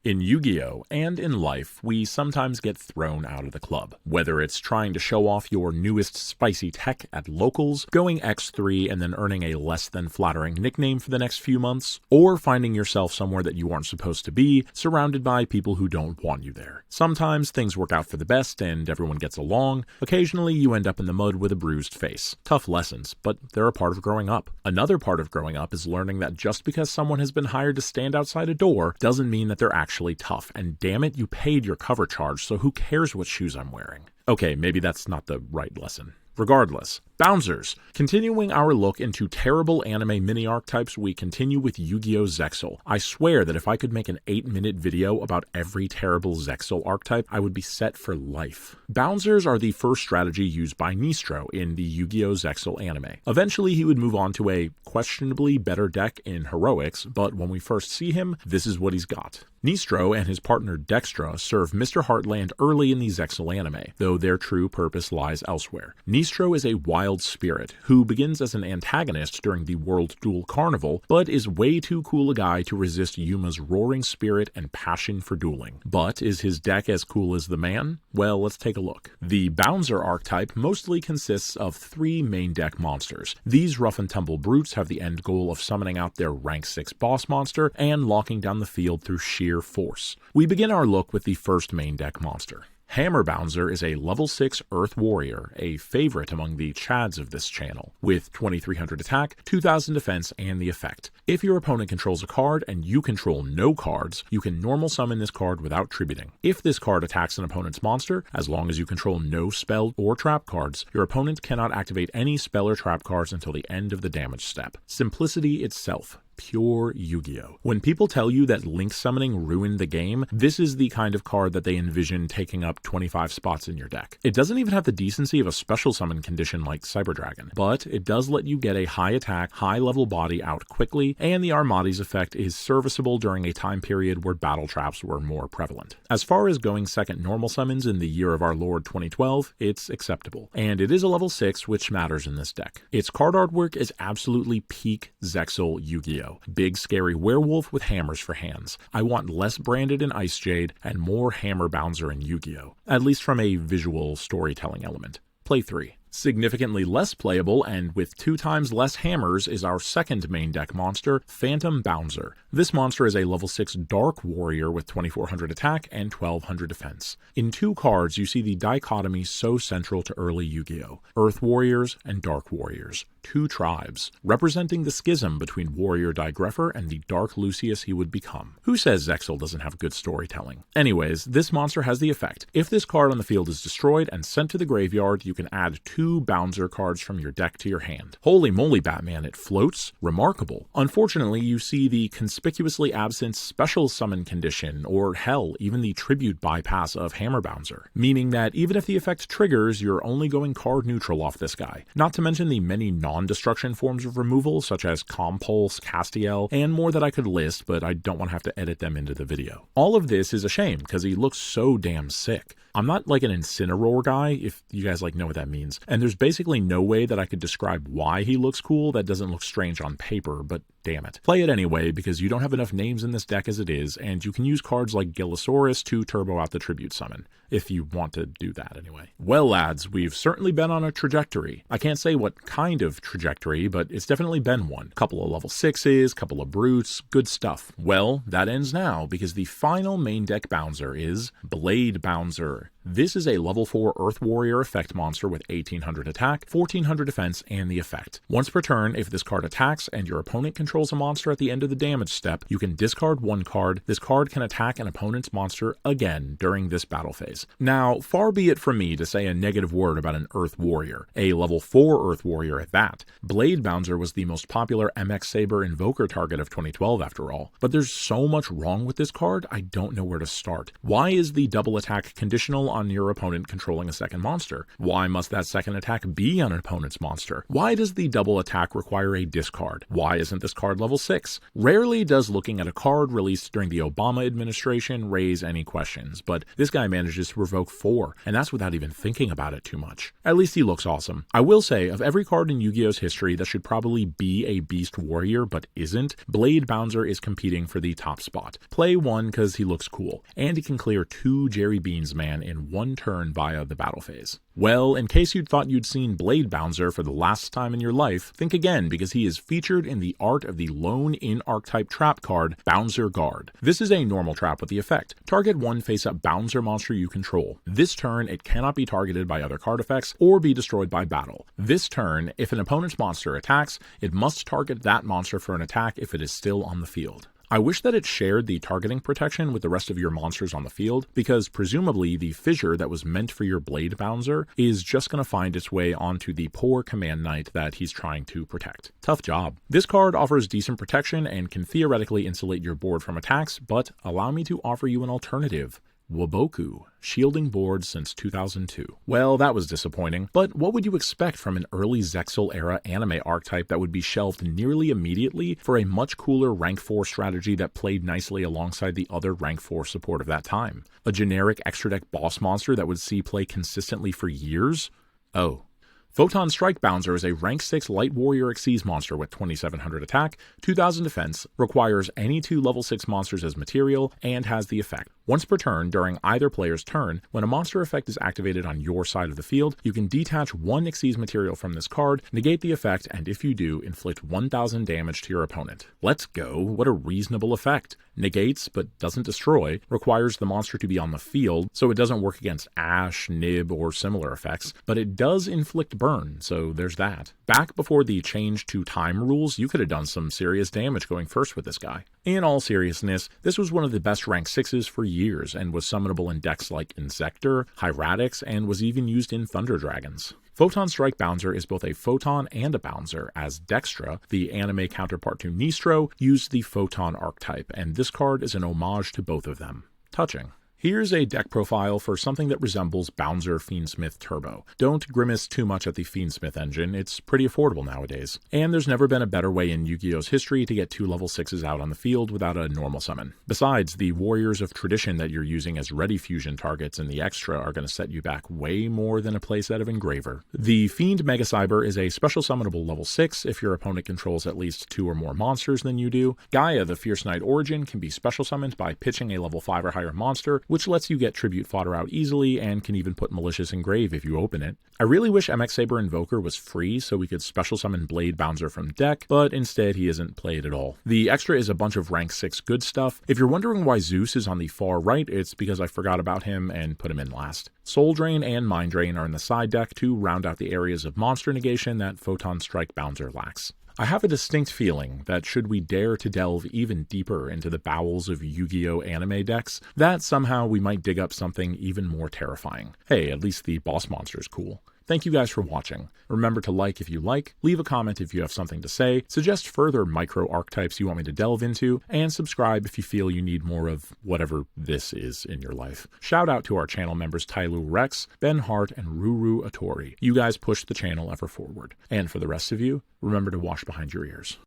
In Yu-Gi-Oh! And in life, we sometimes get thrown out of the club. Whether it's trying to show off your newest spicy tech at locals, going X3 and then earning a less than flattering nickname for the next few months, or finding yourself somewhere that you aren't supposed to be, surrounded by people who don't want you there. Sometimes things work out for the best and everyone gets along. Occasionally you end up in the mud with a bruised face. Tough lessons, but they're a part of growing up. Another part of growing up is learning that just because someone has been hired to stand outside a door doesn't mean that they're actually tough, and damn it, you paid your cover charge, so who cares what shoes I'm wearing? Okay, maybe that's not the right lesson. Regardless, Bouncers. Continuing our look into terrible anime mini archetypes, we continue with Yu-Gi-Oh! Zexal. I swear that if I could make an 8-minute video about every terrible Zexal archetype, I would be set for life. Bouncers are the first strategy used by Nistro in the Yu-Gi-Oh! Zexal anime. Eventually he would move on to a questionably better deck in Heroics, but when we first see him, this is what he's got. Nistro and his partner Dextra serve Mr. Heartland early in the Zexal anime, though their true purpose lies elsewhere. Nistro is a wild spirit who begins as an antagonist during the World Duel Carnival, but is way too cool a guy to resist Yuma's roaring spirit and passion for dueling. But is his deck as cool as the man? Well, let's take a look. The Bounzer archetype mostly consists of 3 main deck monsters. These rough and tumble brutes have the end goal of summoning out their rank 6 boss monster and locking down the field through sheer force. We begin our look with the first main deck monster. Hammer Bounzer is a level 6 Earth Warrior, a favorite among the Chads of this channel, with 2300 attack, 2000 defense, and the effect. If your opponent controls a card and you control no cards, you can normal summon this card without tributing. If this card attacks an opponent's monster, as long as you control no spell or trap cards, your opponent cannot activate any spell or trap cards until the end of the damage step. Simplicity itself. Pure Yu-Gi-Oh! When people tell you that Link summoning ruined the game, this is the kind of card that they envision taking up 25 spots in your deck. It doesn't even have the decency of a special summon condition like Cyber Dragon, but it does let you get a high attack, high level body out quickly, and the Armades effect is serviceable during a time period where battle traps were more prevalent. As far as going second normal summons in the year of our Lord 2012, it's acceptable, and it is a level 6, which matters in this deck. Its card artwork is absolutely peak Zexal Yu-Gi-Oh! Big scary werewolf with hammers for hands. I want less Branded and Ice Jade and more Hammer Bounzer in Yu-Gi-Oh! At least from a visual storytelling element. Play 3. Significantly less playable and with 2 times less hammers is our second main deck monster, Phantom Bounzer. This monster is a level 6 Dark Warrior with 2400 attack and 1200 defense. In 2 cards, you see the dichotomy so central to early Yu-Gi-Oh! Earth Warriors and Dark Warriors. 2 tribes, representing the schism between Warrior Digreffer and the Dark Lucius he would become. Who says Zexal doesn't have good storytelling? Anyways, this monster has the effect. If this card on the field is destroyed and sent to the graveyard, you can add 2 Bounzer cards from your deck to your hand. Holy moly, Batman, it floats? Remarkable. Unfortunately, you see the conspicuously absent special summon condition, or hell, even the tribute bypass of Hammer Bounzer, meaning that even if the effect triggers, you're only going card neutral off this guy. Not to mention the many non-destruction forms of removal, such as Compulse, Castiel, and more that I could list, but I don't want to have to edit them into the video. All of this is a shame, because he looks so damn sick. I'm not like an Incineroar guy, if you guys know what that means, and there's basically no way that I could describe why he looks cool that doesn't look strange on paper, but damn it. Play it anyway, because you don't have enough names in this deck as it is, and you can use cards like Gillisaurus to turbo out the tribute summon, if you want to do that anyway. Well lads, we've certainly been on a trajectory. I can't say what kind of trajectory, but it's definitely been one. Couple of level 6s, couple of brutes, good stuff. Well, that ends now, because the final main deck Bounzer is Blade Bounzer. This is a level 4 Earth Warrior effect monster with 1800 attack, 1400 defense, and the effect. Once per turn, if this card attacks and your opponent controls a monster at the end of the damage step, you can discard 1 card. This card can attack an opponent's monster again during this battle phase. Now, far be it from me to say a negative word about an Earth Warrior, a level 4 Earth Warrior at that. Blade Bounzer was the most popular MX Saber Invoker target of 2012 after all, but there's so much wrong with this card, I don't know where to start. Why is the double attack conditional on your opponent controlling a second monster? Why must that second attack be on an opponent's monster? Why does the double attack require a discard? Why isn't this card level 6? Rarely does looking at a card released during the Obama administration raise any questions, but this guy manages to revoke 4, and that's without even thinking about it too much. At least he looks awesome. I will say, of every card in Yu-Gi-Oh's history that should probably be a Beast Warrior but isn't, Blade Bounzer is competing for the top spot. Play 1 because he looks cool, and he can clear 2 Jerry Beans Man in 1 turn via the battle phase. Well, in case you'd thought you'd seen Blade Bounzer for the last time in your life, think again, because he is featured in the art of the lone in-archetype trap card, Bounzer Guard. This is a normal trap with the effect: target 1 face-up Bounzer monster you control. This turn, it cannot be targeted by other card effects or be destroyed by battle. This turn, if an opponent's monster attacks, it must target that monster for an attack if it is still on the field. I wish that it shared the targeting protection with the rest of your monsters on the field, because presumably the fissure that was meant for your Blade Bounzer is just going to find its way onto the poor command knight that he's trying to protect. Tough job. This card offers decent protection and can theoretically insulate your board from attacks, but allow me to offer you an alternative. Waboku, shielding boards since 2002. Well, that was disappointing, but what would you expect from an early Zexal-era anime archetype that would be shelved nearly immediately for a much cooler rank 4 strategy that played nicely alongside the other rank 4 support of that time? A generic extra deck boss monster that would see play consistently for years? Oh. Photon Strike Bounzer is a rank 6 Light Warrior Xyz monster with 2700 attack, 2000 defense, requires any 2 level 6 monsters as material, and has the effect: once per turn during either player's turn, when a monster effect is activated on your side of the field, you can detach 1 Xyz material from this card, negate the effect, and if you do, inflict 1000 damage to your opponent. Let's go, what a reasonable effect. Negates, but doesn't destroy, requires the monster to be on the field, so it doesn't work against Ash, Nib, or similar effects, but it does inflict burn, so there's that. Back before the change to time rules, you could have done some serious damage going first with this guy. In all seriousness, this was one of the best rank 6s for years, and was summonable in decks like Insector, Hieratics, and was even used in Thunder Dragons. Photon Strike Bounzer is both a Photon and a Bounzer, as Dextra, the anime counterpart to Nistro, used the Photon archetype, and this card is an homage to both of them. Touching. Here's a deck profile for something that resembles Bounzer Fiendsmith Turbo. Don't grimace too much at the Fiendsmith engine, it's pretty affordable nowadays. And there's never been a better way in Yu-Gi-Oh's history to get 2 level 6s out on the field without a normal summon. Besides, the Warriors of Tradition that you're using as ready fusion targets in the extra are going to set you back way more than a playset of Engraver. The Fiend Mega Cyber is a special summonable level 6 if your opponent controls at least 2 or more monsters than you do. Gaia, the Fierce Knight Origin, can be special summoned by pitching a level 5 or higher monster, which lets you get tribute fodder out easily and can even put Malicious Engrave if you open it. I really wish MX Saber Invoker was free so we could special summon Blade Bounzer from deck, but instead he isn't played at all. The extra is a bunch of rank 6 good stuff. If you're wondering why Zeus is on the far right, it's because I forgot about him and put him in last. Soul Drain and Mind Drain are in the side deck to round out the areas of monster negation that Photon Strike Bounzer lacks. I have a distinct feeling that should we dare to delve even deeper into the bowels of Yu-Gi-Oh! Anime decks, that somehow we might dig up something even more terrifying. Hey, at least the boss monster is cool. Thank you guys for watching. Remember to like if you like, leave a comment if you have something to say, suggest further micro archetypes you want me to delve into, and subscribe if you feel you need more of whatever this is in your life. Shout out to our channel members Tyloo Rex, Ben Hart, and Ruru Atori. You guys push the channel ever forward. And for the rest of you, remember to wash behind your ears.